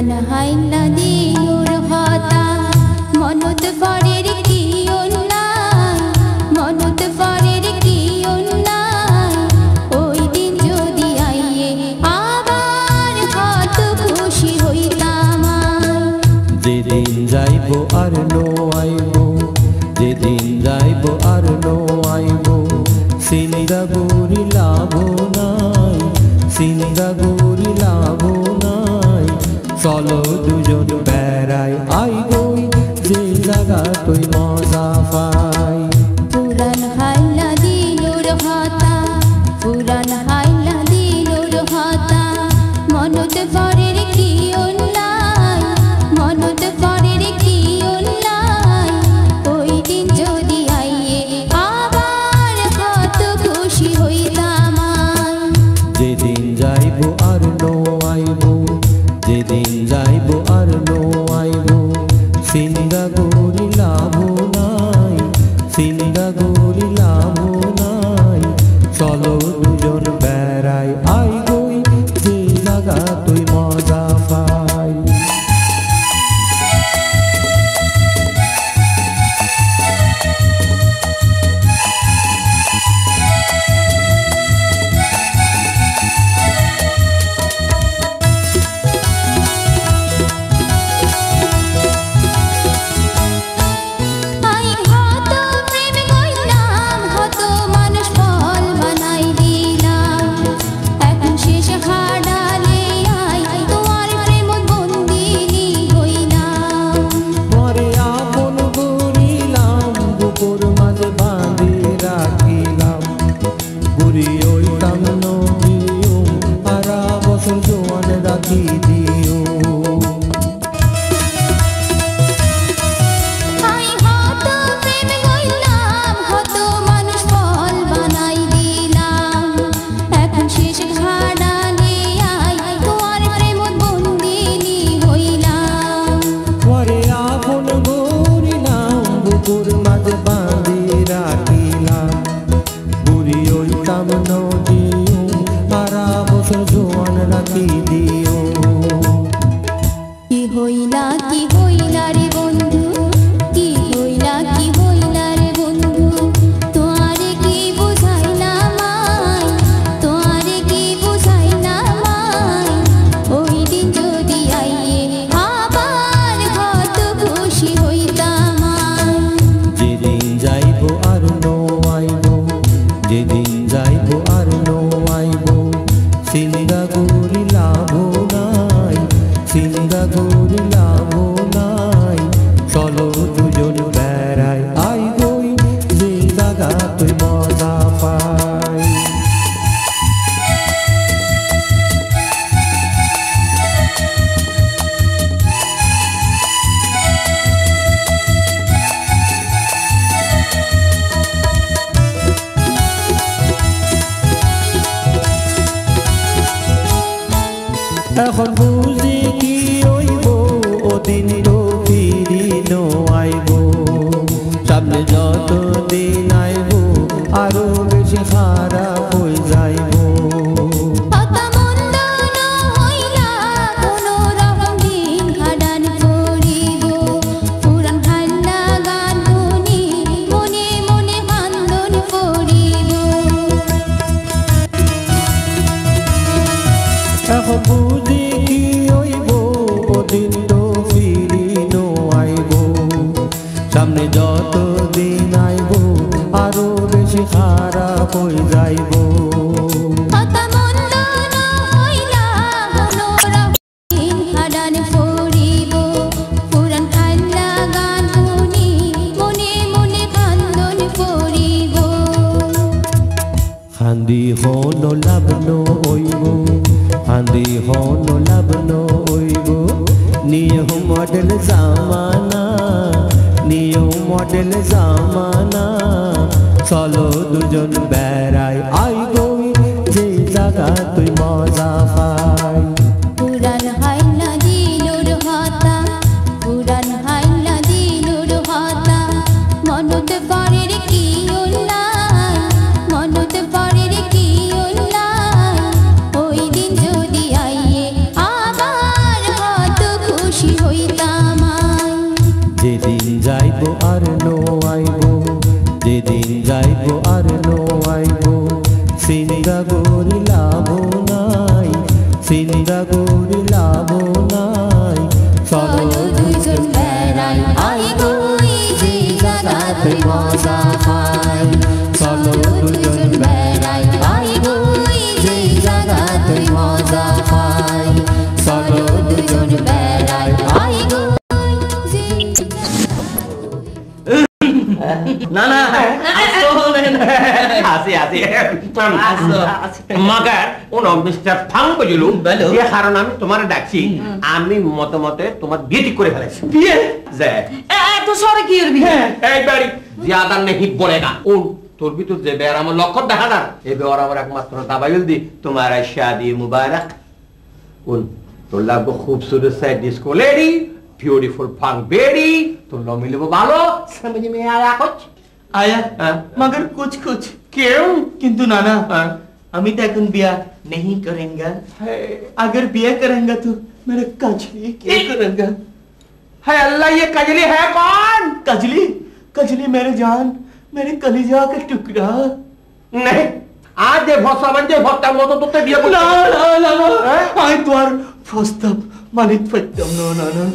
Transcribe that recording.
পুরান হাইলা দিনুর হতা মনত পরের কি অন্যায় মনত পরের কি অন্যায় ওই দিন যদি আইয়ে আবার কত খুশি হইতাম যেদিন যাইব আর নো আইব যেদিন যাইব আর নো আইব সিন্দাগুড়ি লাভ নাই সিন্দাগুড়ি লাভ নাই চলো দুজন বেড়াই আই গই যে জায়গা তুই মজা পাই পুরান হাইলা দিনুর হতা পুরান হাইলা দিনুর হতা মনত পরের কি অন্যায় মনত পরের কি অন্যায় ওই দিন যদি আইয়ে আবার কত খুশি হইতাম যেদিন যাইব আর নো আইব যেদিন যাইব আর নো আইব সিন্দাগুড়ি লাভ নাই সিন্দাগুড়ি লাভ নাই চলো দুজন বেড়াই আই গই যে জায়গা তুই মজা পাই সিন্দাগুড়ি লাভ নাই সিন্দাগুড়ি লাভ নাই চলো দুজন বেড়াই আই গই যে জায়গা তুই মজা পাই এখন বুঝি কি হইব ওদিন তো ফিরি নো আইব সামনে যত দিন আইব আরো বেশি খারাপ হয়ে যাইব এখন বুঝি কি হইব ওদিন তো ফিরি নো আইব সামনে যত দিন আইব আরো বেশি খারাপ হয়ে যাইব খান্দি হন লাভ নইব খান্দি হন লাভ নইব নিউ মডেল জামানা নিউ মডেল জামানা চলো দুজন বেড়াই আই গই যে জায়গা তুই মজা পাই পুরান হাইলা দিনুর হতা পুরান হাইলা দিনুর হতা মনত পরের কি অন্যায় মনত পরের কি অন্যায় ওই দিন যদি আইয়ে আবার কত আর নোয়াইব চিন্তা করিলাম নাই চিন্তা করিলাম নাই চলো দুজন বেড়াই আইব যে জায়গাতে মজা পাই চলো দুজন বেড়াই আইব যে জায়গাতে মজা পাই চলো দুজন বেড়াই আইব না না আসি আসি मगर उन मिस्टर ফাং কইলো বলো। যে কারণ আমি তোমারে ডাকছি আমি মতে তোমার বিয়ে ঠিক করে ফেলেছি বিয়ে যে এত সরে কি এর বিয়ে এই বাড়ি ज्यादा नहीं बोलेगा उन তোর ভিতর যে বের আমার লক্ষ্য দেখা না এই বের আমার একমাত্র দাবাইল দি তোমার শাদি মুবারক उन তোর লাগবে खूबसूरत सा डिस्को लेडी ब्यूटीफुल ফাং বেডি তোর লো মিলবো ভালো समझ में आया कुछ आया हाँ। मगर कुछ कुछ क्यों किंतु नाना हाँ। अमित এখন बिया नहीं करेंगे अगर बिया करेंगे तो मेरा कजली क्या करेंगे है अल्लाह ये कजली है कौन कजली कजली मेरे जान मेरे कलेजा का टुकड़ा नहीं आज जे भसा बंजे भक्ता मतो तो ते बिया ना ना ना आई तो प्रस्ताव मानित फटम ना ना ना